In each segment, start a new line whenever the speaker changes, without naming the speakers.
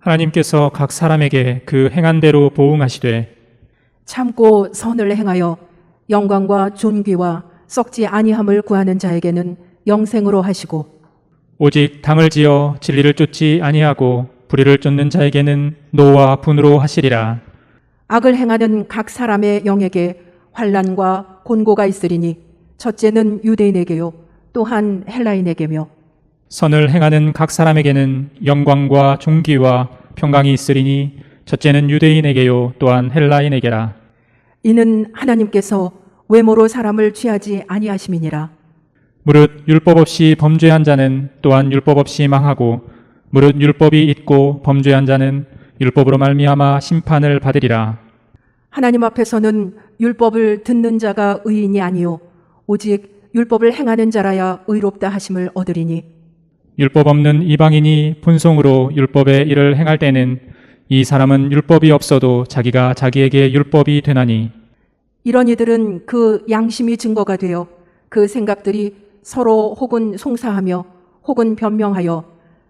하나님께서 각 사람에게 그 행한 대로 보응하시되
참고 선을 행하여 영광과 존귀와 썩지 아니함을 구하는 자에게는 영생으로 하시고,
오직 당을 지어 진리를 쫓지 아니하고 불의를 쫓는 자에게는 노와 분으로 하시리라.
악을 행하는 각 사람의 영에게 환난과 곤고가 있으리니 첫째는 유대인에게요 또한 헬라인에게며,
선을 행하는 각 사람에게는 영광과 존귀와 평강이 있으리니 첫째는 유대인에게요 또한 헬라인에게라.
이는 하나님께서 외모로 사람을 취하지 아니하심이니라.
무릇 율법 없이 범죄한 자는 또한 율법 없이 망하고 무릇 율법이 있고 범죄한 자는 율법으로 말미암아 심판을 받으리라.
하나님 앞에서는 율법을 듣는 자가 의인이 아니요 오직 율법을 행하는 자라야 의롭다 하심을 얻으리니,
율법 없는 이방인이 분송으로 율법의 일을 행할 때는 이 사람은 율법이 없어도 자기가 자기에게 율법이 되나니,
이런 이들은 그 양심이 증거가 되어 그 생각들이 서로 혹은 송사하며 혹은 변명하여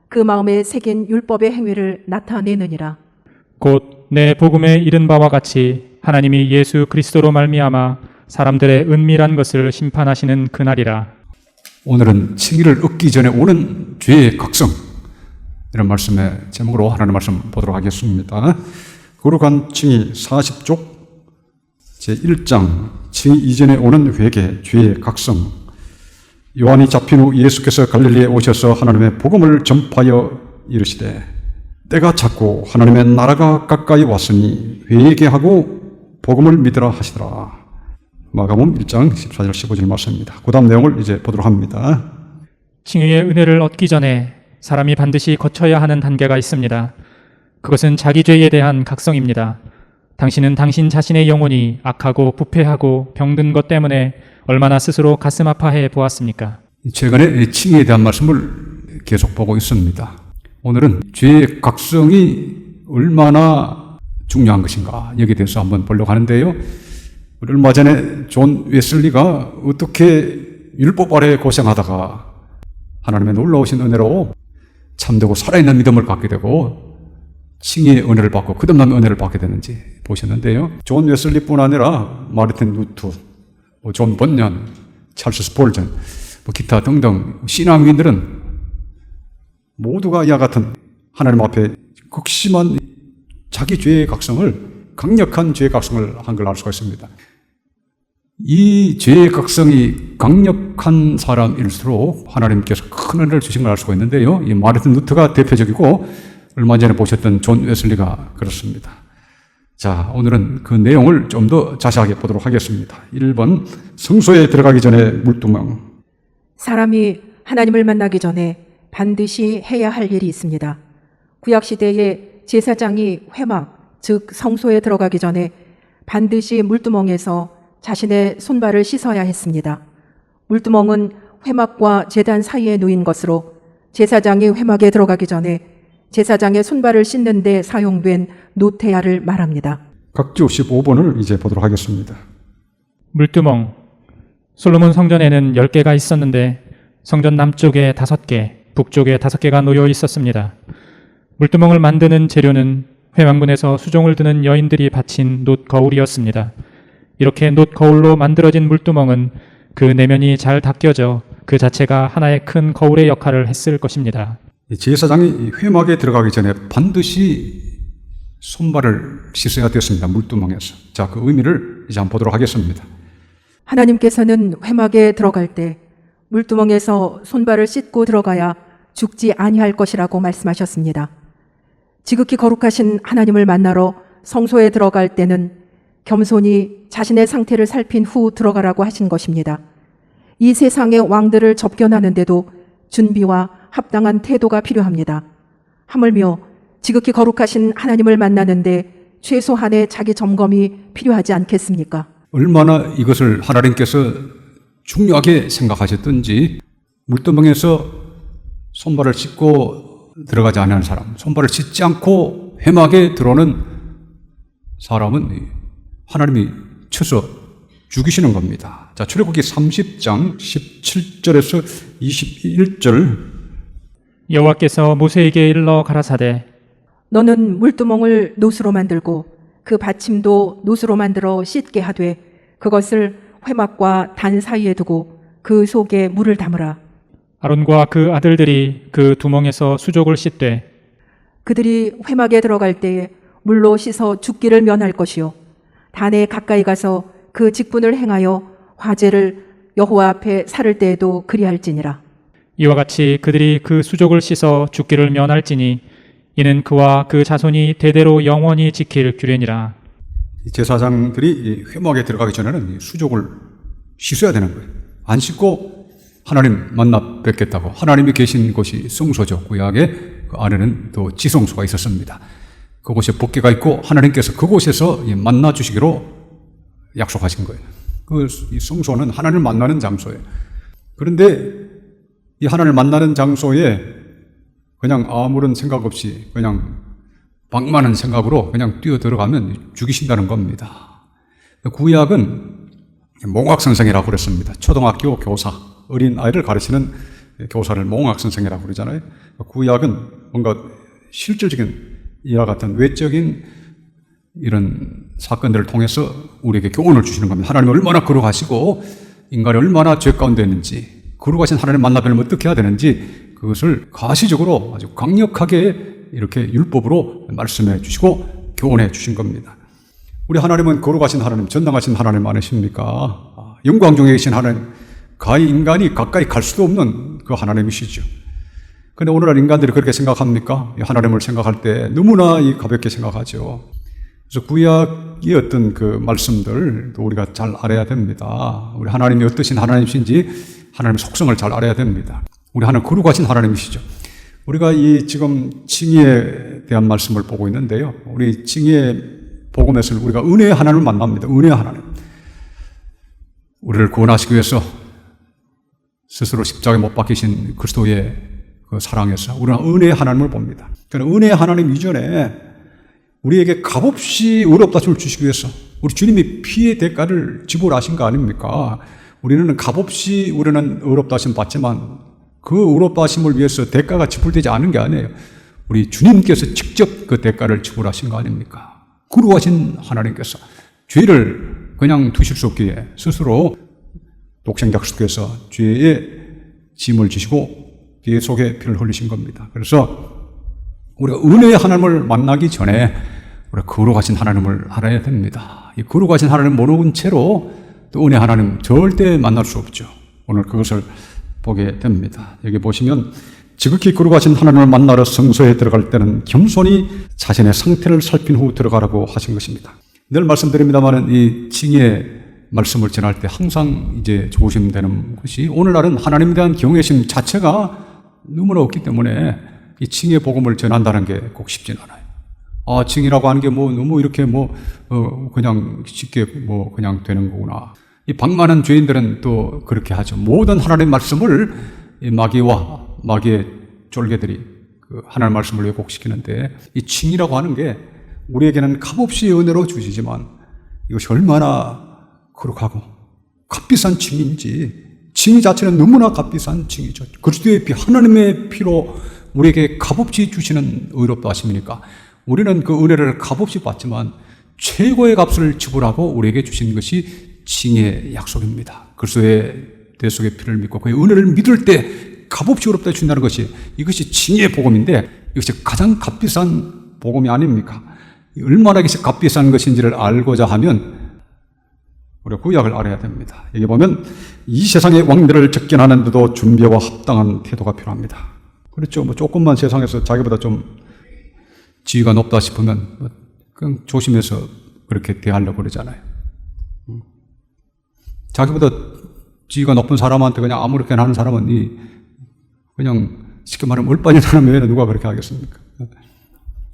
그 마음에 새긴 율법의 행위를 나타내느니라.
곧 내 복음에 이른 바와 같이 하나님이 예수 그리스도로 말미암아 사람들의 은밀한 것을 심판하시는 그날이라.
오늘은 칭의를 얻기 전에 오는 죄의 각성, 이런 말씀의 제목으로 하나님의 말씀 보도록 하겠습니다. 거룩한 칭의 40쪽 제1장 칭의 이전에 오는 회개, 죄의 각성. 요한이 잡힌 후 예수께서 갈릴리에 오셔서 하나님의 복음을 전파하여 이르시되 때가 찼고 하나님의 나라가 가까이 왔으니 회개하고 복음을 믿으라 하시더라. 마가복음 1장 14절 15절 말씀입니다. 그 다음 내용을 이제 보도록 합니다.
칭의의 은혜를 얻기 전에 사람이 반드시 거쳐야 하는 단계가 있습니다. 그것은 자기 죄에 대한 각성입니다. 당신은 당신 자신의 영혼이 악하고 부패하고 병든 것 때문에 얼마나 스스로 가슴 아파해 보았습니까?
최근에 칭의에 대한 말씀을 계속 보고 있습니다. 오늘은 죄의 각성이 얼마나 중요한 것인가 여기에 대해서 한번 보려고 하는데요. 얼마 전에 존 웨슬리가 어떻게 율법 아래 고생하다가 하나님의 놀라우신 은혜로 참되고 살아있는 믿음을 갖게 되고 칭의의 은혜를 받고 거듭난 은혜를 받게 되는지 보셨는데요. 존 웨슬리뿐 아니라 마르틴 루터, 존 번년, 찰스 스폴전, 기타 등등 신앙인들은 모두가 이와 같은 하나님 앞에 극심한 자기 죄의 각성을, 강력한 죄의 각성을 한 걸 알 수가 있습니다. 이 죄의 각성이 강력한 사람일수록 하나님께서 큰 은혜를 주신 걸 알 수가 있는데요. 이 마르틴 루터가 대표적이고 얼마 전에 보셨던 존 웨슬리가 그렇습니다. 자, 오늘은 그 내용을 좀 더 자세하게 보도록 하겠습니다. 1번, 성소에 들어가기 전에 물두멍.
사람이 하나님을 만나기 전에 반드시 해야 할 일이 있습니다. 구약시대에 제사장이 회막, 즉 성소에 들어가기 전에 반드시 물두멍에서 자신의 손발을 씻어야 했습니다. 물두멍은 회막과 제단 사이에 놓인 것으로 제사장이 회막에 들어가기 전에 제사장의 손발을 씻는 데 사용된 노테아를 말합니다.
각주 15번을 이제 보도록 하겠습니다.
물두멍. 솔로몬 성전에는 10개가 있었는데 성전 남쪽에 5개, 북쪽에 5개가 놓여 있었습니다. 물두멍을 만드는 재료는 회망문에서 수종을 드는 여인들이 바친 놋 거울이었습니다. 이렇게 놋 거울로 만들어진 물두멍은 그 내면이 잘 닦여져 그 자체가 하나의 큰 거울의 역할을 했을 것입니다.
제사장이 회막에 들어가기 전에 반드시 손발을 씻어야 되었습니다. 물두멍에서. 자, 그 의미를 이제 한번 보도록 하겠습니다.
하나님께서는 회막에 들어갈 때 물두멍에서 손발을 씻고 들어가야 죽지 아니할 것이라고 말씀하셨습니다. 지극히 거룩하신 하나님을 만나러 성소에 들어갈 때는 겸손히 자신의 상태를 살핀 후 들어가라고 하신 것입니다. 이 세상의 왕들을 접견하는데도 준비와 합당한 태도가 필요합니다. 하물며 지극히 거룩하신 하나님을 만나는데 최소한의 자기 점검이 필요하지 않겠습니까?
얼마나 이것을 하나님께서 중요하게 생각하셨든지 물두멍에서 손발을 씻고 들어가지 않는 사람, 손발을 씻지 않고 회막에 들어오는 사람은 하나님이 쳐서 죽이시는 겁니다. 자, 출애굽기 30장 17절에서 21절.
여호와께서 모세에게 일러 가라사대
너는 물두멍을 노수로 만들고 그 받침도 노수로 만들어 씻게 하되 그것을 회막과 단 사이에 두고 그 속에 물을 담으라.
아론과 그 아들들이 그 두멍에서 수족을 씻되
그들이 회막에 들어갈 때에 물로 씻어 죽기를 면할 것이요 단에 가까이 가서 그 직분을 행하여 화제를 여호와 앞에 살을 때에도 그리할지니라.
이와 같이 그들이 그 수족을 씻어 죽기를 면할지니 이는 그와 그 자손이 대대로 영원히 지킬 규례니라.
이 제사장들이 이 회막에 들어가기 전에는 이 수족을 씻어야 되는 거예요. 안 씻고 하나님 만나 뵙겠다고. 하나님이 계신 곳이 성소죠. 구약에 그 안에는 또 지성소가 있었습니다. 그곳에 법궤가 있고 하나님께서 그곳에서 만나 주시기로 약속하신 거예요. 이 성소는 하나님을 만나는 장소예요. 그런데 이 하나님을 만나는 장소에 그냥 아무런 생각 없이 그냥 방만한 생각으로 그냥 뛰어들어가면 죽이신다는 겁니다. 구약은 몽학선생이라고 그랬습니다. 초등학교 교사, 어린 아이를 가르치는 교사를 몽학선생이라고 그러잖아요. 구약은 뭔가 실질적인 이와 같은 외적인 이런 사건들을 통해서 우리에게 교훈을 주시는 겁니다. 하나님이 얼마나 거룩하시고 인간이 얼마나 죄 가운데 있는지, 거룩하신 하나님 만나뵈면 어떻게 해야 되는지 그것을 가시적으로 아주 강력하게 이렇게 율법으로 말씀해 주시고 교훈해 주신 겁니다. 우리 하나님은 거룩하신 하나님, 전능하신 하나님 아니십니까? 영광 중에 계신 하나님, 가히 인간이 가까이 갈 수도 없는 그 하나님이시죠. 그런데 오늘날 인간들이 그렇게 생각합니까? 하나님을 생각할 때 너무나 가볍게 생각하죠. 그래서 구약의 어떤 그 말씀들도 우리가 잘 알아야 됩니다. 우리 하나님이 어떠신 하나님이신지 하나님의 속성을 잘 알아야 됩니다. 우리 하나님 거룩하신 하나님이시죠. 우리가 이 지금 징의에 대한 말씀을 보고 있는데요. 우리 징의 복음에서는 우리가 은혜의 하나님을 만납니다. 은혜의 하나님. 우리를 구원하시기 위해서 스스로 십자가에 못 박히신 그리스도의 그 사랑에서 우리는 은혜의 하나님을 봅니다. 그러나 은혜의 하나님 이전에 우리에게 값없이 의롭다심을 주시기 위해서 우리 주님이 피의 대가를 지불하신 거 아닙니까? 우리는 값없이 우리는 의롭다심 받지만 그 의롭다심을 위해서 대가가 지불되지 않은 게 아니에요. 우리 주님께서 직접 그 대가를 지불하신 거 아닙니까? 거룩하신 하나님께서 죄를 그냥 두실 수 없기에 스스로 독생자께서 죄의 짐을 지시고 죄 속에 피를 흘리신 겁니다. 그래서 우리가 은혜의 하나님을 만나기 전에 우리가 거룩하신 하나님을 알아야 됩니다. 이 거룩하신 하나님을 모르는 채로 또 은혜 하나님 절대 만날 수 없죠. 오늘 그것을 보게 됩니다. 여기 보시면 지극히 거룩하신 하나님을 만나러 성소에 들어갈 때는 겸손히 자신의 상태를 살핀 후 들어가라고 하신 것입니다. 늘 말씀드립니다만 이 징의 말씀을 전할 때 항상 이제 조심되는 것이 오늘날은 하나님에 대한 경외심 자체가 너무나 없기 때문에 이 징의 복음을 전한다는 게 꼭 쉽진 않아요. 아, 징이라고 하는 게 너무 이렇게 그냥 쉽게 그냥 되는 거구나. 이 방만한 죄인들은 또 그렇게 하죠. 모든 하나님의 말씀을 이 마귀의 쫄개들이 그 하나님의 말씀을 왜곡시키는데 이 징이라고 하는 게 우리에게는 값없이 은혜로 주시지만 이것이 얼마나 거룩하고 값비싼 징인지 징이 자체는 너무나 값비싼 징이죠. 그리스도의 피, 하나님의 피로 우리에게 값없이 주시는 의롭다 하심이니까 우리는 그 은혜를 값없이 받지만 최고의 값을 지불하고 우리에게 주신 것이 징의 약속입니다. 그리스도의 대속의 피를 믿고 그의 은혜를 믿을 때 값없이 의롭다 주신다는 것이 이것이 징의 복음인데 이것이 가장 값비싼 복음이 아닙니까? 얼마나 이것이 값비싼 것인지를 알고자 하면 우리가 구약을 알아야 됩니다. 여기 보면 이 세상의 왕들을 접견하는 데도 준비와 합당한 태도가 필요합니다. 그렇죠. 조금만 세상에서 자기보다 좀 지위가 높다 싶으면 그냥 조심해서 그렇게 대하려고 그러잖아요. 자기보다 지위가 높은 사람한테 그냥 아무렇게나 하는 사람은 그냥 쉽게 말하면 얼빠진 사람 외에는 누가 그렇게 하겠습니까?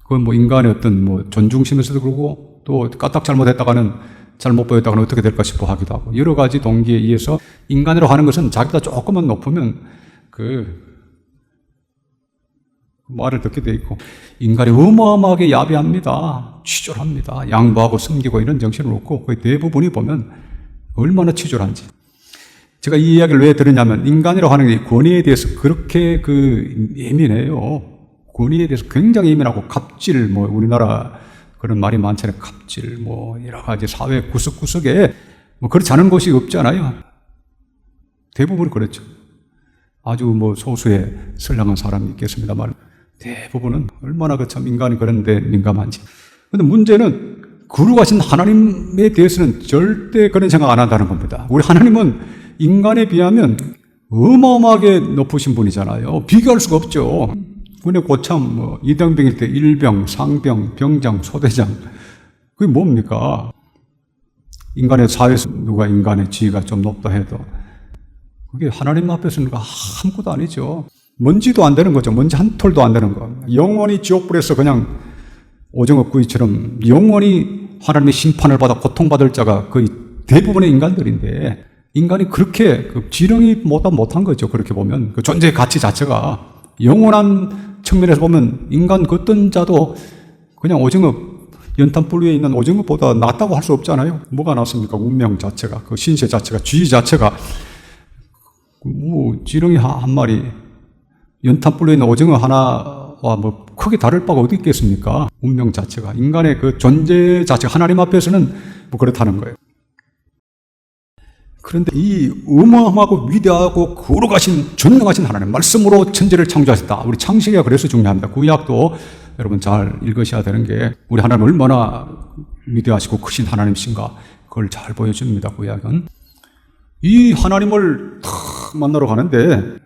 그건 인간의 어떤 존중심에서도 그러고 또 까딱 잘못했다가는 잘못 보였다가는 어떻게 될까 싶어 하기도 하고 여러 가지 동기에 의해서 인간으로 하는 것은 자기보다 조금만 높으면 그 말을 듣게 돼 있고 인간이 어마어마하게 야비합니다. 치졸합니다. 양보하고 숨기고 이런 정신을 놓고 거의 대부분이 보면 얼마나 치졸한지. 제가 이 이야기를 왜 들었냐면 인간이라고 하는 게 권위에 대해서 그렇게 예민해요. 권위에 대해서 굉장히 예민하고 갑질, 뭐 우리나라 그런 말이 많잖아요. 갑질, 뭐 여러 가지 사회 구석구석에 뭐 그렇지 않은 곳이 없잖아요. 대부분 그렇죠. 아주 뭐 소수의 선량한 사람이 있겠습니다만 대부분은 얼마나 그 참 인간이 그런데 민감한지. 근데 문제는 거룩하신 하나님에 대해서는 절대 그런 생각 안 한다는 겁니다. 우리 하나님은 인간에 비하면 어마어마하게 높으신 분이잖아요. 비교할 수가 없죠. 군의 고참, 뭐 이등병일 때 일병, 상병, 병장, 소대장. 그게 뭡니까? 인간의 사회에서 누가 인간의 지위가 좀 높다 해도 그게 하나님 앞에서는 아무것도 아니죠. 먼지도 안 되는 거죠. 먼지 한 톨도 안 되는 거. 영원히 지옥불에서 그냥 오징어 구이처럼 영원히 하나님의 심판을 받아 고통받을 자가 거의 대부분의 인간들인데 인간이 그렇게 그 지령이 못한 거죠. 그렇게 보면 그 존재의 가치 자체가 영원한 측면에서 보면 인간 그 어떤 자도 그냥 오징어 연탄불 위에 있는 오징어보다 낫다고 할 수 없잖아요. 뭐가 낫습니까? 운명 자체가, 그 신세 자체가, 지위 자체가 뭐 지렁이 한 마리, 연탄불 위에 있는 오징어 하나와 뭐 크게 다를 바가 어디 있겠습니까? 운명 자체가, 인간의 그 존재 자체가 하나님 앞에서는 뭐 그렇다는 거예요. 그런데 이 어마어마하고 위대하고 거룩하신 전능하신 하나님 말씀으로 천지를 창조하셨다. 우리 창세기가 그래서 중요합니다. 구약도 여러분 잘 읽으셔야 되는 게 우리 하나님 얼마나 위대하시고 크신 하나님이신가 그걸 잘 보여줍니다. 구약은. 이 하나님을 탁 만나러 가는데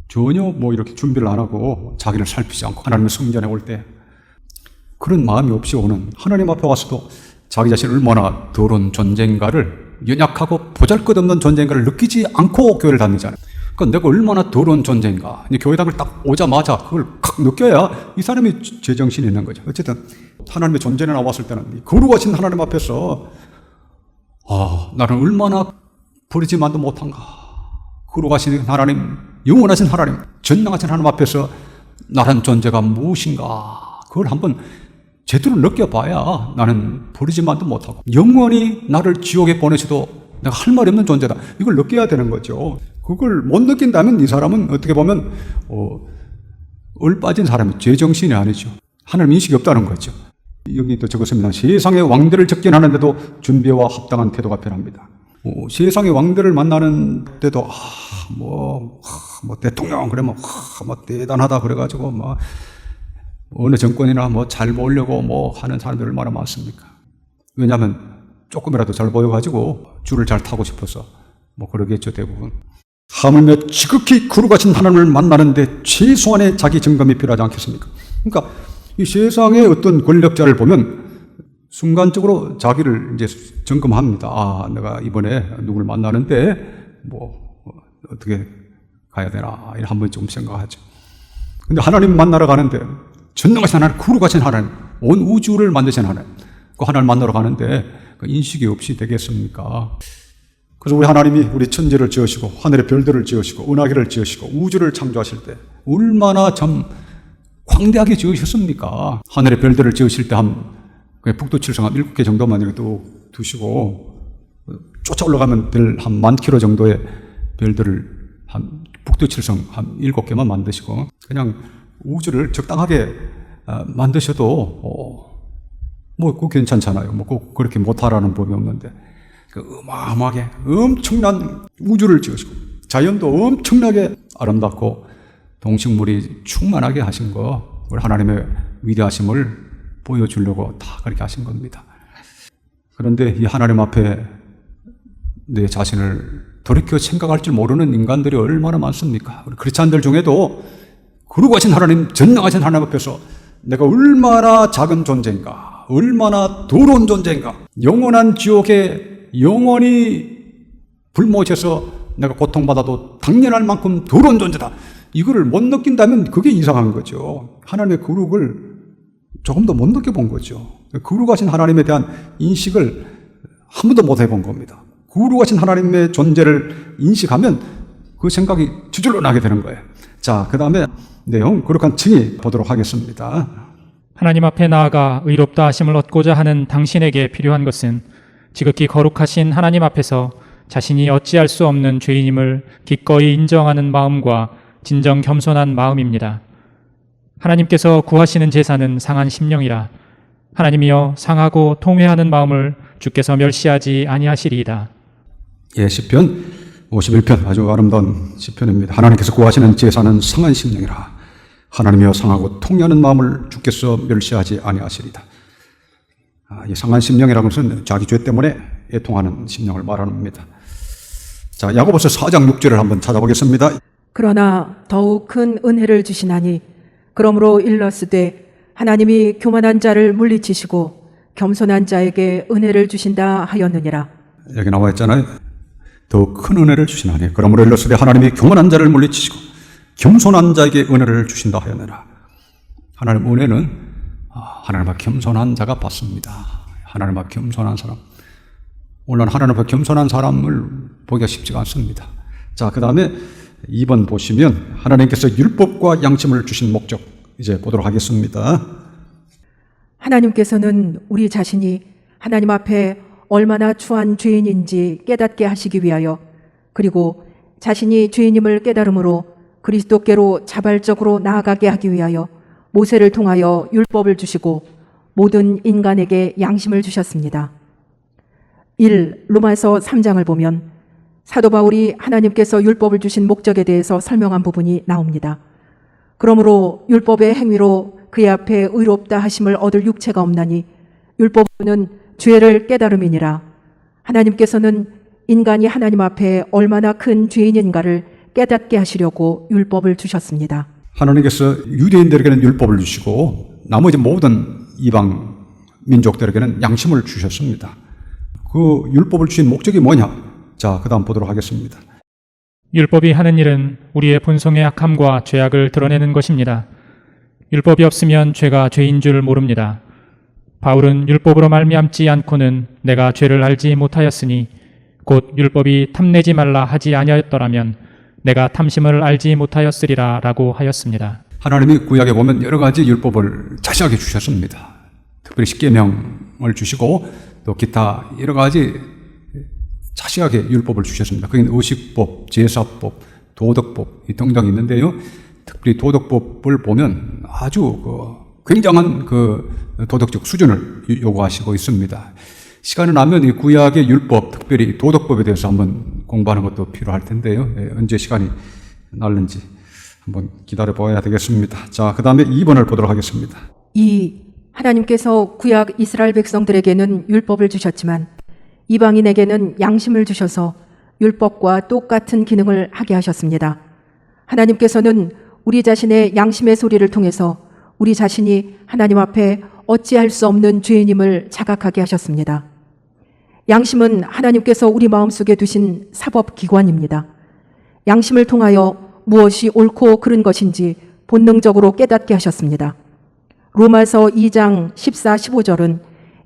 전혀 뭐 이렇게 준비를 안 하고 자기를 살피지 않고 하나님의 성전에 올 때 그런 마음이 없이 오는 하나님 앞에 와서도 자기 자신이 얼마나 더러운 존재인가를 연약하고 보잘것없는 존재인가를 느끼지 않고 교회를 다니잖아요. 그러니까 내가 얼마나 더러운 존재인가 교회당을 딱 오자마자 그걸 칵 느껴야 이 사람이 제정신이 있는 거죠. 어쨌든 하나님의 존재에 나왔을 때는 거룩하신 하나님 앞에서 나는 얼마나 버리지만도 못한가. 거룩하신 하나님, 영원하신 하나님, 전능하신 하나님 앞에서 나란 존재가 무엇인가 그걸 한번 제대로 느껴봐야 나는 버리지만도 못하고 영원히 나를 지옥에 보내셔도 내가 할 말이 없는 존재다. 이걸 느껴야 되는 거죠. 그걸 못 느낀다면 이 사람은 어떻게 보면 얼빠진 사람이 제정신이 아니죠. 하나님 인식이 없다는 거죠. 여기 또 적었습니다. 세상의 왕들을 접견하는데도 준비와 합당한 태도가 필요합니다. 세상의 왕들을 만나는 때도 뭐 대통령 그러면 뭐 대단하다 그래가지고 뭐 어느 정권이나 뭐 잘 보려고 뭐 하는 사람들 얼마나 많습니까? 왜냐하면 조금이라도 잘 보여가지고 줄을 잘 타고 싶어서 뭐 그러겠죠 대부분. 하물며 지극히 거룩하신 하나님을 만나는데 최소한의 자기 점검이 필요하지 않겠습니까? 그러니까 이 세상의 어떤 권력자를 보면 순간적으로 자기를 이제 점검합니다. 내가 이번에 누구를 만나는데 뭐 어떻게 가야 되나 이런 한 번쯤 생각하죠. 근데 하나님 만나러 가는데 전능하신 하나님, 거룩하신 하나님, 온 우주를 만드신 하나님, 그 하나님을 만나러 가는데 그 인식이 없이 되겠습니까? 그래서 우리 하나님이 우리 천지를 지으시고 하늘의 별들을 지으시고 은하계를 지으시고 우주를 창조하실 때 얼마나 참 광대하게 지으셨습니까? 하늘의 별들을 지으실 때 북두칠성 한 7개 정도만 이렇게 또 두시고 쫓아 올라가면 별 한 10,000km 정도의 별들을 한 북두칠성 한 7개만 만드시고 그냥 우주를 적당하게 만드셔도 뭐 그거 괜찮잖아요. 뭐 꼭 그렇게 못하라는 법이 없는데 그 어마어마하게 엄청난 우주를 지으시고 자연도 엄청나게 아름답고 동식물이 충만하게 하신 거 우리 하나님의 위대하심을 보여주려고 다 그렇게 하신 겁니다. 그런데 이 하나님 앞에 내 자신을 돌이켜 생각할 줄 모르는 인간들이 얼마나 많습니까? 우리 크리스찬들 중에도 거룩하신 하나님, 전능하신 하나님 앞에서 내가 얼마나 작은 존재인가, 얼마나 더러운 존재인가, 영원한 지옥에 영원히 불못에서 내가 고통받아도 당연할 만큼 더러운 존재다. 이거를 못 느낀다면 그게 이상한 거죠. 하나님의 거룩을 조금 더 못 느껴본 거죠. 거룩하신 하나님에 대한 인식을 한 번도 못 해본 겁니다. 거룩하신 하나님의 존재를 인식하면 그 생각이 저절로 나게 되는 거예요. 자, 그 다음에 내용 거룩한 칭의 보도록 하겠습니다.
하나님 앞에 나아가 의롭다 하심을 얻고자 하는 당신에게 필요한 것은 지극히 거룩하신 하나님 앞에서 자신이 어찌할 수 없는 죄인임을 기꺼이 인정하는 마음과 진정 겸손한 마음입니다. 하나님께서 구하시는 제사는 상한 심령이라 하나님이여 상하고 통회하는 마음을 주께서 멸시하지 아니하시리이다.
예, 시편 51편 아주 아름다운 시편입니다. 하나님께서 구하시는 제사는 상한 심령이라 하나님이여 상하고 통회하는 마음을 주께서 멸시하지 아니하시리이다. 이 상한 심령이라는 것은 자기 죄 때문에 애통하는 심령을 말합니다. 자, 야고보서 4장 6절을 한번 찾아보겠습니다.
그러나 더욱 큰 은혜를 주시나니 그러므로 일러스되 하나님이 교만한 자를 물리치시고 겸손한 자에게 은혜를 주신다 하였느니라.
여기 나와 있잖아요. 더 큰 은혜를 주시나니 그러므로 일러스되 하나님이 교만한 자를 물리치시고 겸손한 자에게 은혜를 주신다 하였느니라. 하나님 은혜는 하나님 앞에 겸손한 자가 받습니다. 하나님 앞에 겸손한 사람. 오늘 하나님 앞에 겸손한 사람을 보기가 쉽지가 않습니다. 자, 그 다음에 2번 보시면 하나님께서 율법과 양심을 주신 목적 이제 보도록 하겠습니다.
하나님께서는 우리 자신이 하나님 앞에 얼마나 추한 죄인인지 깨닫게 하시기 위하여 그리고 자신이 죄인임을 깨달음으로 그리스도께로 자발적으로 나아가게 하기 위하여 모세를 통하여 율법을 주시고 모든 인간에게 양심을 주셨습니다. 1. 로마서 3장을 보면 사도 바울이 하나님께서 율법을 주신 목적에 대해서 설명한 부분이 나옵니다. 그러므로 율법의 행위로 그의 앞에 의롭다 하심을 얻을 육체가 없나니 율법은 죄를 깨달음이니라. 하나님께서는 인간이 하나님 앞에 얼마나 큰 죄인인가를 깨닫게 하시려고 율법을 주셨습니다.
하나님께서 유대인들에게는 율법을 주시고 나머지 모든 이방 민족들에게는 양심을 주셨습니다. 그 율법을 주신 목적이 뭐냐? 자, 그 다음 보도록 하겠습니다.
율법이 하는 일은 우리의 본성의 악함과 죄악을 드러내는 것입니다. 율법이 없으면 죄가 죄인 줄 모릅니다. 바울은 율법으로 말미암지 않고는 내가 죄를 알지 못하였으니 곧 율법이 탐내지 말라 하지 아니하였더라면 내가 탐심을 알지 못하였으리라 라고 하였습니다.
하나님이 구약에 보면 여러 가지 율법을 자세하게 주셨습니다. 특별히 십계명을 주시고 또 기타 여러 가지 자세하게 율법을 주셨습니다. 그게 의식법, 제사법, 도덕법 등등 있는데요. 특별히 도덕법을 보면 아주 굉장한 도덕적 수준을 요구하시고 있습니다. 시간이 나면 이 구약의 율법, 특별히 도덕법에 대해서 한번 공부하는 것도 필요할 텐데요. 언제 시간이 날는지 한번 기다려 봐야 되겠습니다. 자, 그 다음에 2번을 보도록 하겠습니다.
2. 하나님께서 구약 이스라엘 백성들에게는 율법을 주셨지만 이방인에게는 양심을 주셔서 율법과 똑같은 기능을 하게 하셨습니다. 하나님께서는 우리 자신의 양심의 소리를 통해서 우리 자신이 하나님 앞에 어찌할 수 없는 죄인임을 자각하게 하셨습니다. 양심은 하나님께서 우리 마음속에 두신 사법기관입니다. 양심을 통하여 무엇이 옳고 그른 것인지 본능적으로 깨닫게 하셨습니다. 로마서 2장 14, 15절은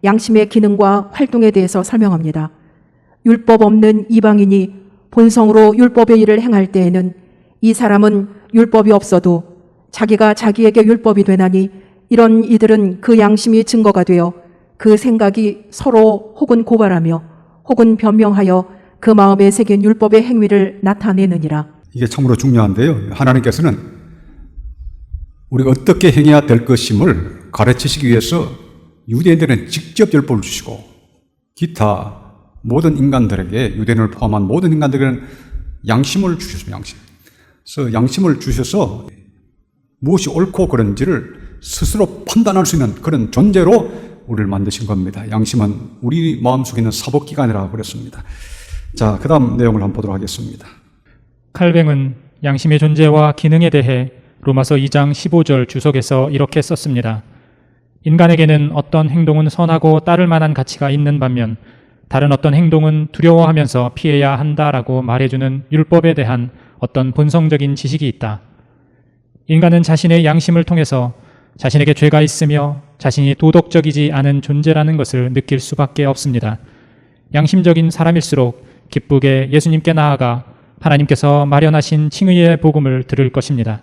양심의 기능과 활동에 대해서 설명합니다. 율법 없는 이방인이 본성으로 율법의 일을 행할 때에는 이 사람은 율법이 없어도 자기가 자기에게 율법이 되나니 이런 이들은 그 양심이 증거가 되어 그 생각이 서로 혹은 고발하며 혹은 변명하여 그 마음에 새긴 율법의 행위를 나타내느니라.
이게 참으로 중요한데요. 하나님께서는 우리가 어떻게 행해야 될 것임을 가르치시기 위해서 유대인들은 직접 율법을 주시고 기타 모든 인간들에게 유대인을 포함한 모든 인간들에게는 양심을 주셨습니다. 그래서 양심을 주셔서 무엇이 옳고 그른지를 스스로 판단할 수 있는 그런 존재로 우리를 만드신 겁니다. 양심은 우리 마음속에 있는 사법기관이라고 그랬습니다. 자, 그 다음 내용을 한번 보도록 하겠습니다.
칼뱅은 양심의 존재와 기능에 대해 로마서 2장 15절 주석에서 이렇게 썼습니다. 인간에게는 어떤 행동은 선하고 따를 만한 가치가 있는 반면 다른 어떤 행동은 두려워하면서 피해야 한다라고 말해주는 율법에 대한 어떤 본성적인 지식이 있다. 인간은 자신의 양심을 통해서 자신에게 죄가 있으며 자신이 도덕적이지 않은 존재라는 것을 느낄 수밖에 없습니다. 양심적인 사람일수록 기쁘게 예수님께 나아가 하나님께서 마련하신 칭의의 복음을 들을 것입니다.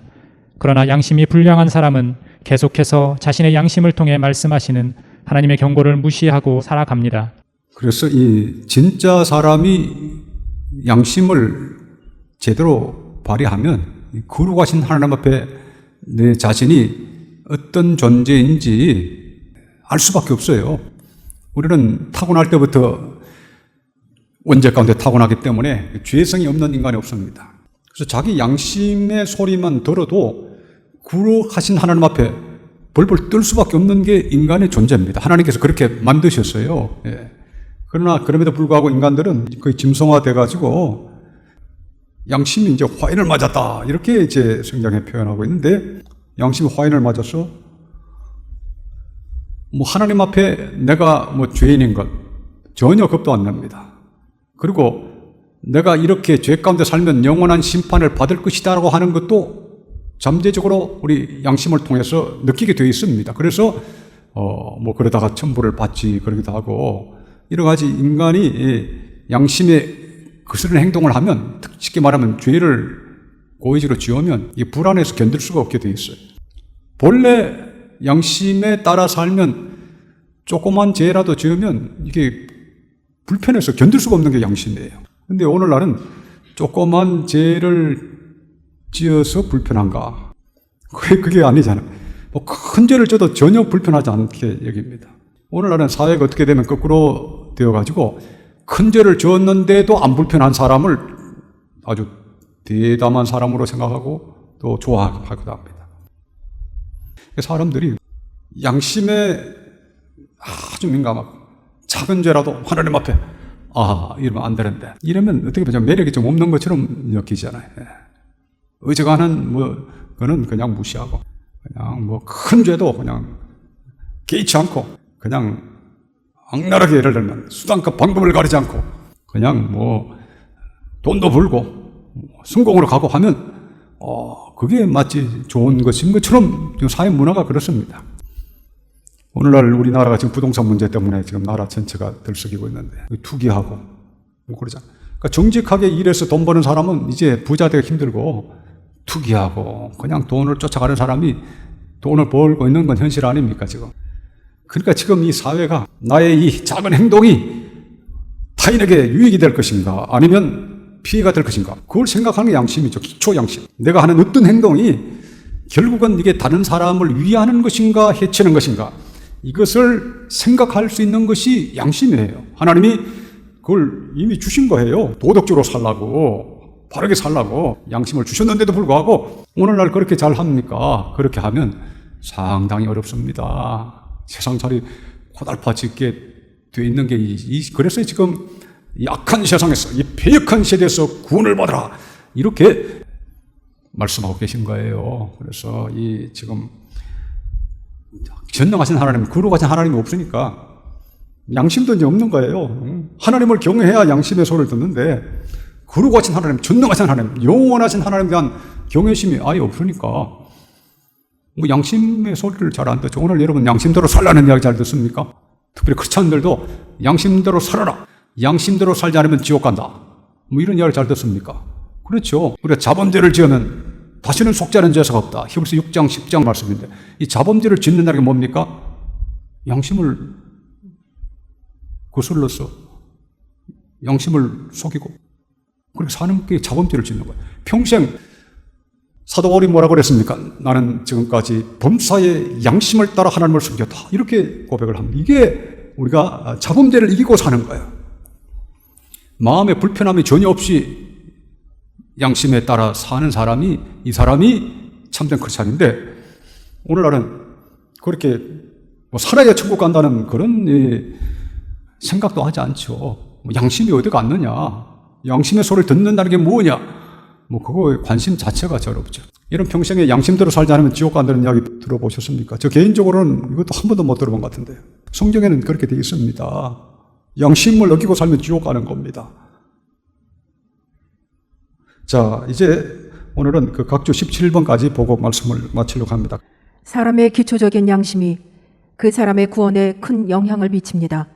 그러나 양심이 불량한 사람은 계속해서 자신의 양심을 통해 말씀하시는 하나님의 경고를 무시하고 살아갑니다.
그래서 이 진짜 사람이 양심을 제대로 발휘하면 거룩하신 하나님 앞에 내 자신이 어떤 존재인지 알 수밖에 없어요. 우리는 타고날 때부터 원죄 가운데 타고나기 때문에 죄성이 없는 인간이 없습니다. 그래서 자기 양심의 소리만 들어도 거룩하신 하나님 앞에 벌벌 떨 수밖에 없는 게 인간의 존재입니다. 하나님께서 그렇게 만드셨어요. 예. 그러나 그럼에도 불구하고 인간들은 거의 짐승화돼 가지고 양심이 이제 화인을 맞았다 이렇게 이제 성경에 표현하고 있는데, 양심이 화인을 맞았어? 뭐 하나님 앞에 내가 뭐 죄인인 것 전혀 겁도 안 납니다. 그리고 내가 이렇게 죄 가운데 살면 영원한 심판을 받을 것이다라고 하는 것도 잠재적으로 우리 양심을 통해서 느끼게 되어 있습니다. 그래서 뭐 그러다가 천벌을 받지 그러기도 하고, 여러 가지 인간이 양심에 거스르는 행동을 하면, 쉽게 말하면 죄를 고의적으로 지으면 이 불안해서 견딜 수가 없게 되어 있어요. 본래 양심에 따라 살면 조그만 죄라도 지으면 이게 불편해서 견딜 수가 없는 게 양심이에요. 근데 오늘날은 조그만 죄를 지어서 불편한가? 그게 아니잖아요. 뭐 큰 죄를 져도 전혀 불편하지 않게 여깁니다. 오늘날은 사회가 어떻게 되면 거꾸로 되어가지고 큰 죄를 지었는데도 안 불편한 사람을 아주 대담한 사람으로 생각하고 또 좋아하기도 합니다. 사람들이 양심에 아주 민감하고 작은 죄라도 하나님 앞에 이러면 안 되는데, 이러면 어떻게 보면 매력이 좀 없는 것처럼 느끼잖아요. 어지간한 그거는 그냥 무시하고, 그냥 뭐 큰 죄도 그냥 개의치 않고, 그냥 악랄하게 예를 들면 수단과 방법을 가리지 않고 그냥 뭐 돈도 벌고 성공으로 가고 하면 그게 마치 좋은 것인 것처럼 사회 문화가 그렇습니다. 오늘날 우리나라가 지금 부동산 문제 때문에 지금 나라 전체가 들썩이고 있는데, 투기하고 뭐 그러잖아. 그러니까 정직하게 일해서 돈 버는 사람은 이제 부자 되기 힘들고, 투기하고 그냥 돈을 쫓아가는 사람이 돈을 벌고 있는 건 현실 아닙니까 지금? 그러니까 지금 이 사회가 나의 이 작은 행동이 타인에게 유익이 될 것인가 아니면 피해가 될 것인가, 그걸 생각하는 게 양심이죠. 기초 양심. 내가 하는 어떤 행동이 결국은 이게 다른 사람을 위하는 것인가 해치는 것인가, 이것을 생각할 수 있는 것이 양심이에요. 하나님이 그걸 이미 주신 거예요. 도덕적으로 살라고, 바르게 살라고 양심을 주셨는데도 불구하고 오늘날 그렇게 잘 합니까? 그렇게 하면 상당히 어렵습니다. 세상살이 고달파지게 되어 있는 게 그래서 지금 이 악한 세상에서, 이 패역한 세대에서 구원을 받아라 이렇게 말씀하고 계신 거예요. 그래서 이 지금 전능하신 하나님, 거룩하신 하나님이 없으니까 양심도 이제 없는 거예요. 하나님을 경외해야 양심의 소리를 듣는데, 거룩하신 하나님, 전능하신 하나님, 영원하신 하나님에 대한 경외심이 아예 없으니까 뭐 양심의 소리를 잘 안 듣죠. 오늘 여러분 양심대로 살라는 이야기 잘 듣습니까? 특별히 크리스찬들도 양심대로 살아라, 양심대로 살지 않으면 지옥 간다, 뭐 이런 이야기를 잘 듣습니까? 그렇죠. 우리가 자범죄를 지으면 다시는 속지 않은 죄가 없다. 히브리서 6장 10장 말씀인데, 이 자범죄를 짓는다는 게 뭡니까? 양심을 거슬러서 양심을 속이고 그렇게 사는 게 자범죄를 짓는 거예요. 평생 사도 바울이 뭐라고 그랬습니까? 나는 지금까지 범사의 양심을 따라 하나님을 섬겼다, 이렇게 고백을 합니다. 이게 우리가 자범죄를 이기고 사는 거예요. 마음에 불편함이 전혀 없이 양심에 따라 사는 사람이, 이 사람이 참된 크리스찬인데, 오늘날은 그렇게 뭐 살아야 천국 간다는 그런 생각도 하지 않죠. 뭐 양심이 어디 갔느냐, 양심의 소리를 듣는다는 게 뭐냐, 뭐 그거에 관심 자체가 잘 없죠. 이런 평생에 양심대로 살지 않으면 지옥 간다는 이야기 들어보셨습니까? 저 개인적으로는 이것도 한 번도 못 들어본 것 같은데요. 성경에는 그렇게 되어 있습니다. 양심을 어기고 살면 지옥 가는 겁니다. 자, 이제 오늘은 그 각주 17번까지 보고 말씀을 마치려고 합니다.
사람의 기초적인 양심이 그 사람의 구원에 큰 영향을 미칩니다.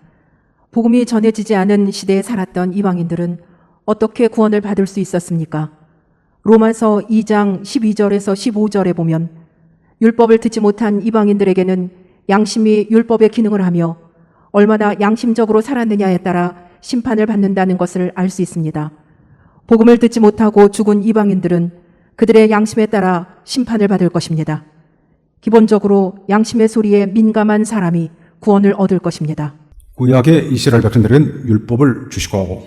복음이 전해지지 않은 시대에 살았던 이방인들은 어떻게 구원을 받을 수 있었습니까? 로마서 2장 12절에서 15절에 보면 율법을 듣지 못한 이방인들에게는 양심이 율법의 기능을 하며 얼마나 양심적으로 살았느냐에 따라 심판을 받는다는 것을 알 수 있습니다. 복음을 듣지 못하고 죽은 이방인들은 그들의 양심에 따라 심판을 받을 것입니다. 기본적으로 양심의 소리에 민감한 사람이 구원을 얻을 것입니다.
구약의 이스라엘 백성들은 율법을 주시고 하고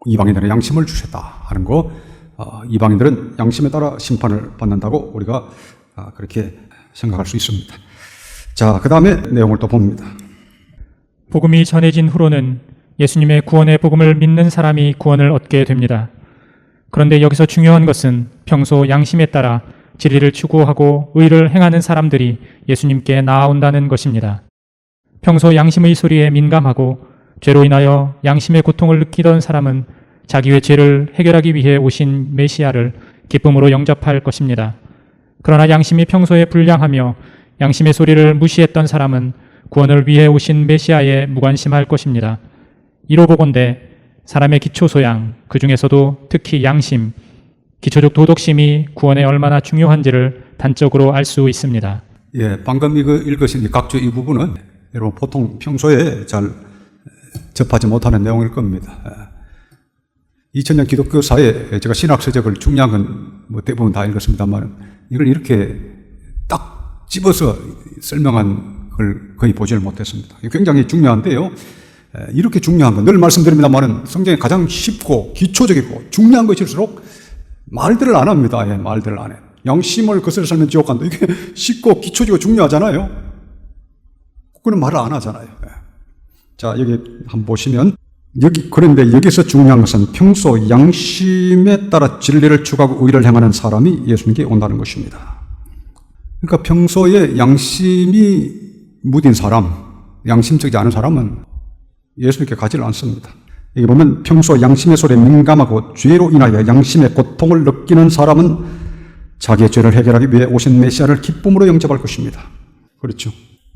이방인들은 양심을 주셨다 하는 거, 이방인들은 양심에 따라 심판을 받는다고 우리가 그렇게 생각할 수 있습니다. 자, 그 다음에 내용을 또 봅니다.
복음이 전해진 후로는 예수님의 구원의 복음을 믿는 사람이 구원을 얻게 됩니다. 그런데 여기서 중요한 것은 평소 양심에 따라 진리를 추구하고 의를 행하는 사람들이 예수님께 나아온다는 것입니다. 평소 양심의 소리에 민감하고 죄로 인하여 양심의 고통을 느끼던 사람은 자기의 죄를 해결하기 위해 오신 메시아를 기쁨으로 영접할 것입니다. 그러나 양심이 평소에 불량하며 양심의 소리를 무시했던 사람은 구원을 위해 오신 메시아에 무관심할 것입니다. 이로 보건대 사람의 기초 소양, 그 중에서도 특히 양심, 기초적 도덕심이 구원에 얼마나 중요한지를 단적으로 알 수 있습니다.
예, 방금 읽으신 이 각주 이 부분은 여러분 보통 평소에 잘 접하지 못하는 내용일 겁니다. 2000년 기독교사에 제가 신학서적을 중요한 건 뭐 대부분 다 읽었습니다만 이걸 이렇게 딱 집어서 설명한 걸 거의 보지를 못했습니다. 굉장히 중요한데요. 이렇게 중요한 건 늘 말씀드립니다만 성경에 가장 쉽고 기초적이고 중요한 것일수록 말들을 안 합니다. 예, 말들을 안 해요. 양심을 거슬러 살면 지옥 간다. 이게 쉽고 기초적이고 중요하잖아요. 그거는 말을 안 하잖아요. 예. 자, 여기 한번 보시면 그런데 여기서 중요한 것은 평소 양심에 따라 진리를 추구하고 의를 행하는 사람이 예수님께 온다는 것입니다. 그러니까 평소에 양심이 무딘 사람, 양심적이지 않은 사람은 예수님께 가지를 않습니다. 여기 보면 평소 양심의 소리에 민감하고 죄로 인하여 양심의 고통을 느끼는 사람은 자기의 죄를 해결하기 위해 오신 메시아를 기쁨으로 영접할 것입니다. 그렇죠.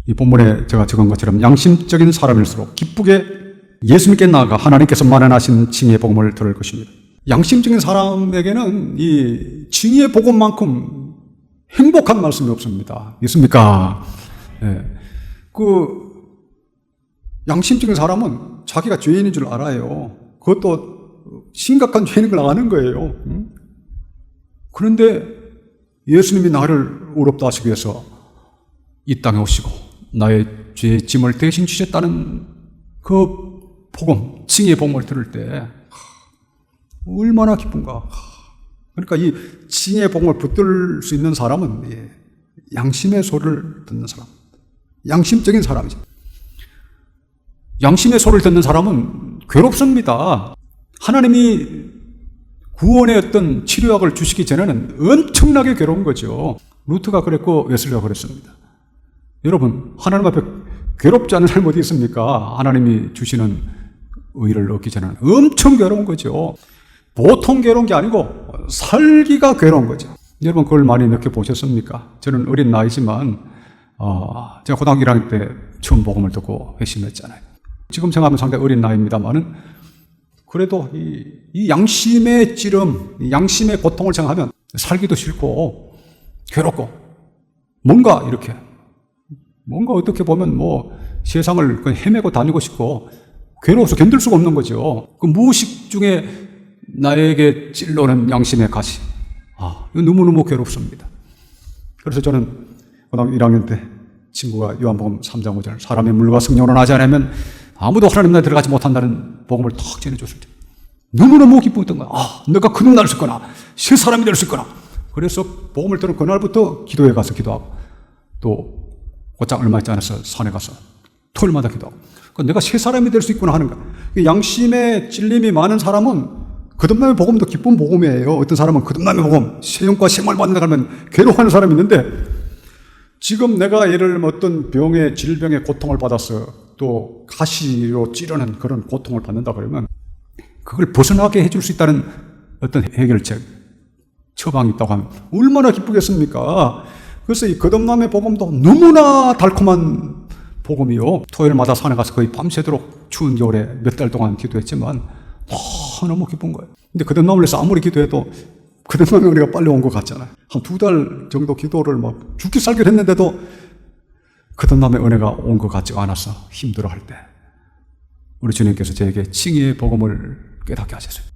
이 본문에 제가 적은 것처럼 양심적인 사람일수록 기쁘게 예수님께 나아가 하나님께서 마련하신 칭의의 복음을 들을 것입니다. 양심적인 사람에게는 이 칭의의 복음만큼 행복한 말씀이 없습니다. 있습니까? 예. 양심적인 사람은 자기가 죄인인 줄 알아요. 그것도 심각한 죄인인 걸 아는 거예요. 그런데 예수님이 나를 의롭다 하시기 위해서 이 땅에 오시고 나의 죄의 짐을 대신 주셨다는 그 복음, 칭의의 복음을 들을 때 얼마나 기쁜가. 그러니까 이 칭의의 복음을 붙들 수 있는 사람은 양심의 소리를 듣는 사람, 양심적인 사람이죠. 양심의 소리를 듣는 사람은 괴롭습니다. 하나님이 구원의 어떤 치료약을 주시기 전에는 엄청나게 괴로운 거죠. 루트가 그랬고 웨슬리가 그랬습니다. 여러분, 하나님 앞에 괴롭지 않은 삶 어디 있습니까? 하나님이 주시는 의를 얻기 전에는 엄청 괴로운 거죠. 보통 괴로운 게 아니고 살기가 괴로운 거죠. 여러분 그걸 많이 느껴보셨습니까? 저는 어린 나이지만 제가 고등학교 1학년 때 처음 복음을 듣고 회심했잖아요. 지금 생각하면 상당히 어린 나이입니다만은 그래도 이 양심의 찌름, 양심의 고통을 생각하면 살기도 싫고 괴롭고 뭔가 어떻게 보면 세상을 헤매고 다니고 싶고 괴로워서 견딜 수가 없는 거죠. 그 무의식 중에 나에게 찔러오는 양심의 가시. 이거 너무너무 괴롭습니다. 그래서 저는 고등학교 1학년 때 친구가 요한복음 3장 5절 사람의 물과 성령으로 나지 않으면 아무도 하나님 나라에 들어가지 못한다는 복음을 탁 전해줬을 때 너무너무 기뻤던 거야. 내가 그런 날을 있구나. 새 사람이 될 수 있구나. 그래서 복음을 들은 그날부터 기도에 가서 기도하고 또 곧장 얼마 있지 않아서 산에 가서 토요일마다 기도하고 내가 새 사람이 될 수 있구나 하는 거야. 양심의 찔림이 많은 사람은 거듭남의 복음도 기쁜 복음이에요. 어떤 사람은 거듭남의 복음, 새 영과 새 몸을 받는다 하면 괴로워하는 사람이 있는데 지금 내가 예를 들면 어떤 질병의 고통을 받아서 또 가시로 찌르는 그런 고통을 받는다 그러면 그걸 벗어나게 해줄 수 있다는 어떤 해결책, 처방이 있다고 하면 얼마나 기쁘겠습니까? 그래서 이 거듭남의 복음도 너무나 달콤한 복음이요. 토요일마다 산에 가서 거의 밤새도록 추운 겨울에 몇 달 동안 기도했지만 너무 기쁜 거예요. 근데 거듭남을 위해서 아무리 기도해도 거듭남의 은혜가 빨리 온 것 같잖아요. 한 2달 정도 기도를 죽기 살기를 했는데도 거듭남의 은혜가 온 것 같지가 않아서 힘들어할 때 우리 주님께서 저에게 칭의의 복음을 깨닫게 하셨어요.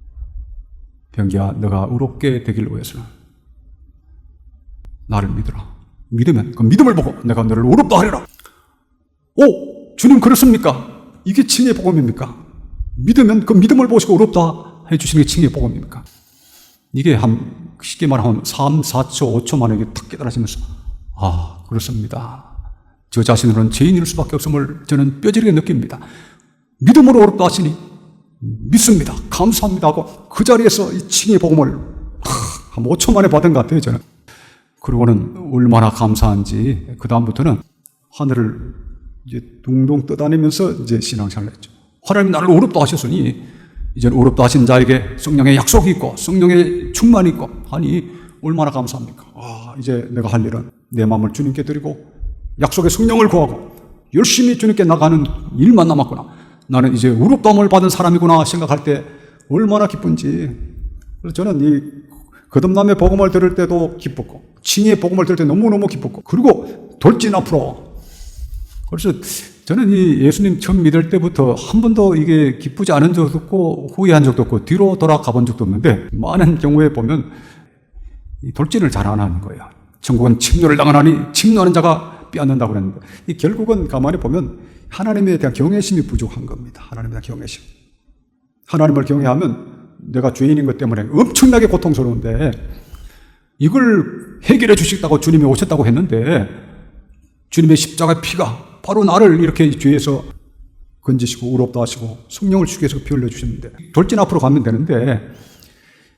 병기야, 너가 의롭게 되길 위해서는 나를 믿으라. 믿으면 그 믿음을 보고 내가 너를 의롭다 하리라. 오, 주님 그렇습니까? 이게 칭의 복음입니까? 믿으면 그 믿음을 보시고 의롭다 해주시는 게 칭의 복음입니까? 이게 쉽게 말하면 3, 4초, 5초 만에 이게 탁 깨달아지면서 아, 그렇습니다. 저 자신으로는 죄인일 수밖에 없음을 저는 뼈저리게 느낍니다. 믿음으로 의롭다 하시니 믿습니다. 감사합니다 하고 그 자리에서 이 칭의 복음을 한 5초 만에 받은 것 같아요, 저는. 그리고는 얼마나 감사한지 그 다음부터는 하늘을 이제 둥둥 떠다니면서 이제 신앙생활을 했죠. 하나님 나를 의롭다 하셨으니 이제 의롭다 하신 자에게 성령의 약속이 있고 성령의 충만이 있고 하니 얼마나 감사합니까? 아, 이제 내가 할 일은 내 마음을 주님께 드리고 약속의 성령을 구하고 열심히 주님께 나가는 일만 남았구나. 나는 이제 의롭다함을 받은 사람이구나 생각할 때 얼마나 기쁜지. 그래서 저는 이 거듭남의 복음을 들을 때도 기뻤고 칭의 복음을 들을 때 너무너무 기뻤고 그리고 돌진 앞으로. 그래서 저는 이 예수님 처음 믿을 때부터 한 번도 이게 기쁘지 않은 적도 없고 후회한 적도 없고 뒤로 돌아가 본 적도 없는데 많은 경우에 보면 이 돌진을 잘 안 하는 거예요. 천국은 침노를 당하나니 침노하는 자가 빼앗는다고 그랬는데 이 결국은 가만히 보면 하나님에 대한 경외심이 부족한 겁니다. 하나님에 대한 경외심. 하나님을 경외하면 내가 죄인인 것 때문에 엄청나게 고통스러운데 이걸 해결해 주시겠다고 주님이 오셨다고 했는데 주님의 십자가의 피가 바로 나를 이렇게 죄에서 건지시고 의롭다 하시고 성령을 주기 위해서 피 흘려주셨는데 돌진 앞으로 가면 되는데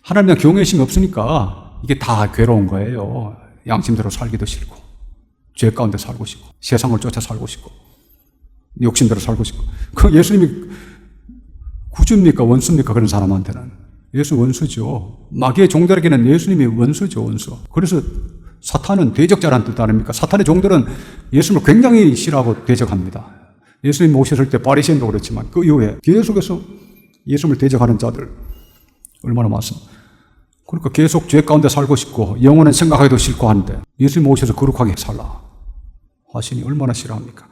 하나님에 대한 경외심이 없으니까 이게 다 괴로운 거예요. 양심대로 살기도 싫고 죄 가운데 살고 싶고 세상을 쫓아 살고 싶고 욕심대로 살고 싶고 그 예수님이 구주입니까 원수입니까? 그런 사람한테는 예수 원수죠. 마귀의 종들에게는 예수님이 원수죠. 원수. 그래서 사탄은 대적자라는 뜻 아닙니까? 사탄의 종들은 예수님을 굉장히 싫어하고 대적합니다. 예수님 오셨을 때 바리새인도 그렇지만 그 이후에 계속해서 예수님을 대적하는 자들 얼마나 많습니까? 그러니까 계속 죄 가운데 살고 싶고 영혼은 생각하기도 싫고 하는데 예수님 오셔서 거룩하게 살라 하시니 얼마나 싫어합니까?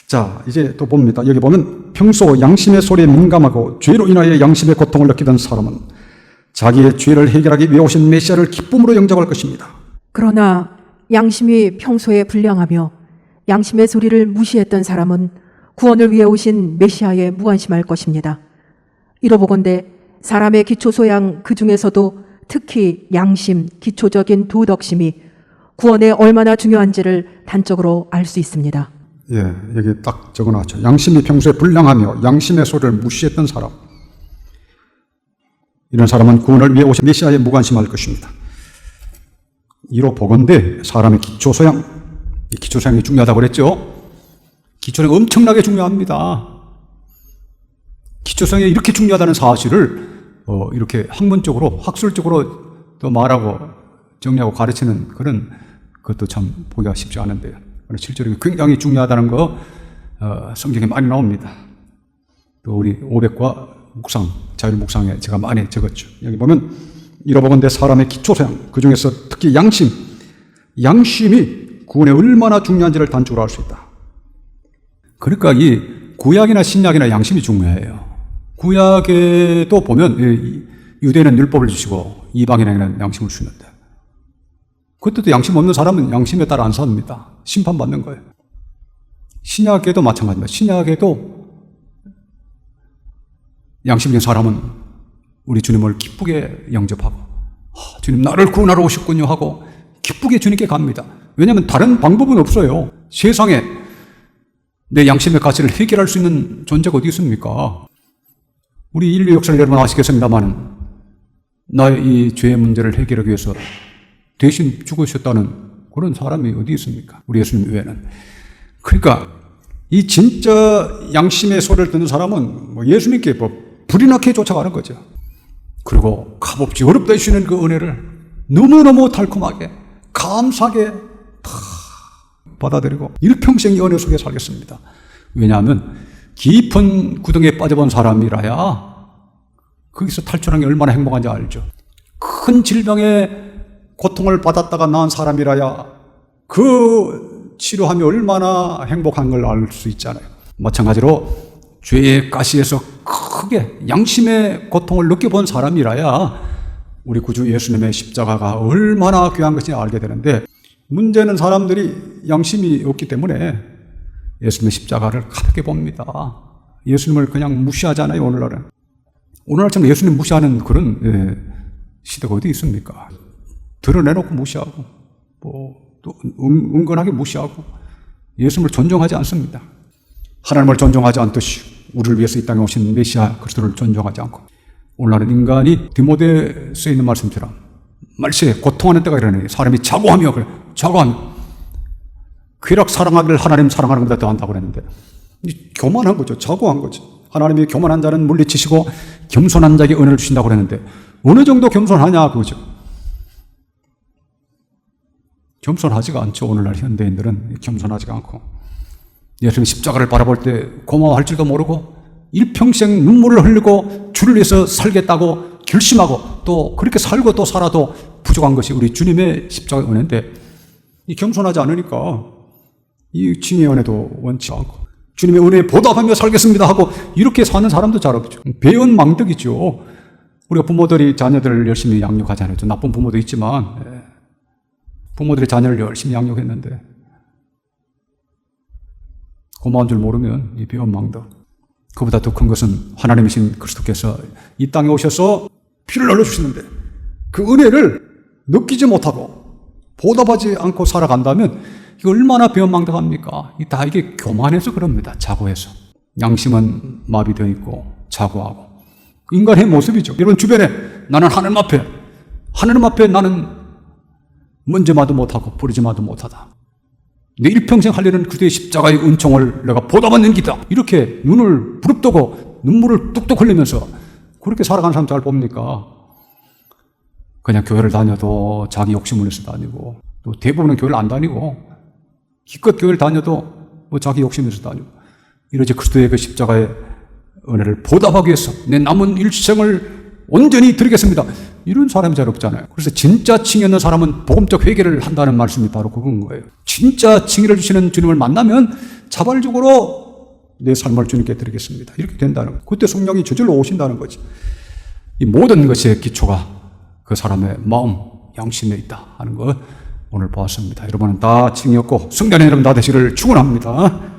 자, 이제 또 봅니다. 여기 보면 평소 양심의 소리에 민감하고 죄로 인하여 양심의 고통을 느끼던 사람은 자기의 죄를 해결하기 위해 오신 메시아를 기쁨으로 영접할 것입니다.
그러나 양심이 평소에 불량하며 양심의 소리를 무시했던 사람은 구원을 위해 오신 메시아에 무관심할 것입니다. 이러보건대 사람의 기초 소양 그 중에서도 특히 양심, 기초적인 도덕심이 구원에 얼마나 중요한지를 단적으로 알 수 있습니다.
예, 여기 딱 적어놨죠. 양심이 평소에 불량하며 양심의 소리를 무시했던 사람. 이런 사람은 구원을 위해 오신 메시아에 무관심할 것입니다. 이로 보건대 사람의 기초소양, 기초소양이 중요하다고 그랬죠. 기초소양 엄청나게 중요합니다. 기초소양이 이렇게 중요하다는 사실을 이렇게 학문적으로 학술적으로 또 말하고 정리하고 가르치는 그런 것도 참 보기가 쉽지 않은데요. 실제로 굉장히 중요하다는 거 성경에 많이 나옵니다. 또 우리 500과 묵상, 자율묵상에 제가 많이 적었죠. 여기 보면 이러보건대 사람의 기초소양, 그 중에서 특히 양심이 구원에 얼마나 중요한지를 단적으로 알 수 있다. 그러니까 이 구약이나 신약이나 양심이 중요해요. 구약에도 보면 유대인은 율법을 주시고 이방인에게는 양심을 주는데 그때도 양심 없는 사람은 양심에 따라 안 삽니다. 심판받는 거예요. 신약에도 마찬가지입니다. 신약에도 양심 있는 사람은 우리 주님을 기쁘게 영접하고 주님 나를 구원하러 오셨군요 하고 기쁘게 주님께 갑니다. 왜냐하면 다른 방법은 없어요. 세상에 내 양심의 가치를 해결할 수 있는 존재가 어디 있습니까? 우리 인류 역사를 여러분 아시겠습니다만 나의 이 죄의 문제를 해결하기 위해서 대신 죽으셨다는 그런 사람이 어디 있습니까? 우리 예수님 외에는. 그러니까 이 진짜 양심의 소리를 듣는 사람은 뭐 예수님께 불이 나게 쫓아가는 거죠. 그리고 값없이 어렵다 해주시는 그 은혜를 너무너무 달콤하게 감사하게 다 받아들이고 일평생 이 은혜 속에 살겠습니다. 왜냐하면 깊은 구덩이에 빠져본 사람이라야 거기서 탈출하는 게 얼마나 행복한지 알죠. 큰 질병에 고통을 받았다가 나은 사람이라야 그 치료하며 얼마나 행복한 걸 알 수 있잖아요. 마찬가지로 죄의 가시에서 크게 양심의 고통을 느껴본 사람이라야 우리 구주 예수님의 십자가가 얼마나 귀한 것인지 알게 되는데 문제는 사람들이 양심이 없기 때문에 예수님의 십자가를 가볍게 봅니다. 예수님을 그냥 무시하잖아요, 오늘날은. 오늘날처럼 예수님 무시하는 그런 시대가 어디 있습니까? 드러내놓고 무시하고, 또 은근하게 무시하고, 예수님을 존중하지 않습니다. 하나님을 존중하지 않듯이 우리를 위해서 이 땅에 오신 메시아 그리스도를 존중하지 않고, 오늘날은 인간이 디모데서에 있는 말씀처럼 말세에 고통하는 때가 이러네. 사람이 자고하며 그래. 자고하며 쾌락 사랑하기를 하나님 사랑하는 것보다 더한다고 그랬는데, 교만한 거죠. 자고한 거죠. 하나님이 교만한 자는 물리치시고 겸손한 자에게 은혜를 주신다고 그랬는데, 어느 정도 겸손하냐 그거죠. 겸손하지가 않죠. 오늘날 현대인들은 겸손하지가 않고, 예수님 십자가를 바라볼 때 고마워할 줄도 모르고 일평생 눈물을 흘리고 주를 위해서 살겠다고 결심하고 또 그렇게 살고 또 살아도 부족한 것이 우리 주님의 십자가 은혜인데, 이 겸손하지 않으니까 이 칭의 은혜도 원치 않고, 주님의 은혜에 보답하며 살겠습니다 하고 이렇게 사는 사람도 잘 없죠. 배은망덕이죠. 우리가 부모들이 자녀들을 열심히 양육하잖아요. 좀 나쁜 부모도 있지만 부모들이 자녀를 열심히 양육했는데 고마운 줄 모르면 이 배은망덕. 그보다 더 큰 것은 하나님이신 그리스도께서 이 땅에 오셔서 피를 흘려주시는데 그 은혜를 느끼지 못하고 보답하지 않고 살아간다면 이거 얼마나 배은망덕합니까? 다 이게 교만해서 그럽니다. 자고해서. 양심은 마비되어 있고 자고하고. 인간의 모습이죠. 여러분 주변에 나는 하나님 앞에 나는 먼지마도 못하고 부르지마도 못하다. 내 일평생 할 일은 그대의 십자가의 은총을 내가 보답하는 기다. 이렇게 눈을 부릅뜨고 눈물을 뚝뚝 흘리면서 그렇게 살아가는 사람 잘 봅니까? 그냥 교회를 다녀도 자기 욕심을 내서 다니고, 또 대부분은 교회를 안 다니고 기껏 교회를 다녀도 자기 욕심에서 다니고, 이러지 그리스도의 그 십자가의 은혜를 보답하기 위해서 내 남은 일생을 온전히 드리겠습니다. 이런 사람이 잘 없잖아요. 그래서 진짜 칭의 있는 사람은 복음적 회개를 한다는 말씀이 바로 그건 거예요. 진짜 칭의를 주시는 주님을 만나면 자발적으로 내 삶을 주님께 드리겠습니다. 이렇게 된다는 거예요. 그때 성령이 저절로 오신다는 거지. 이 모든 것의 기초가 그 사람의 마음, 양심에 있다 하는 것 오늘 보았습니다. 여러분은 다 칭의였고 성전의 여러분 다 되시기를 축원합니다.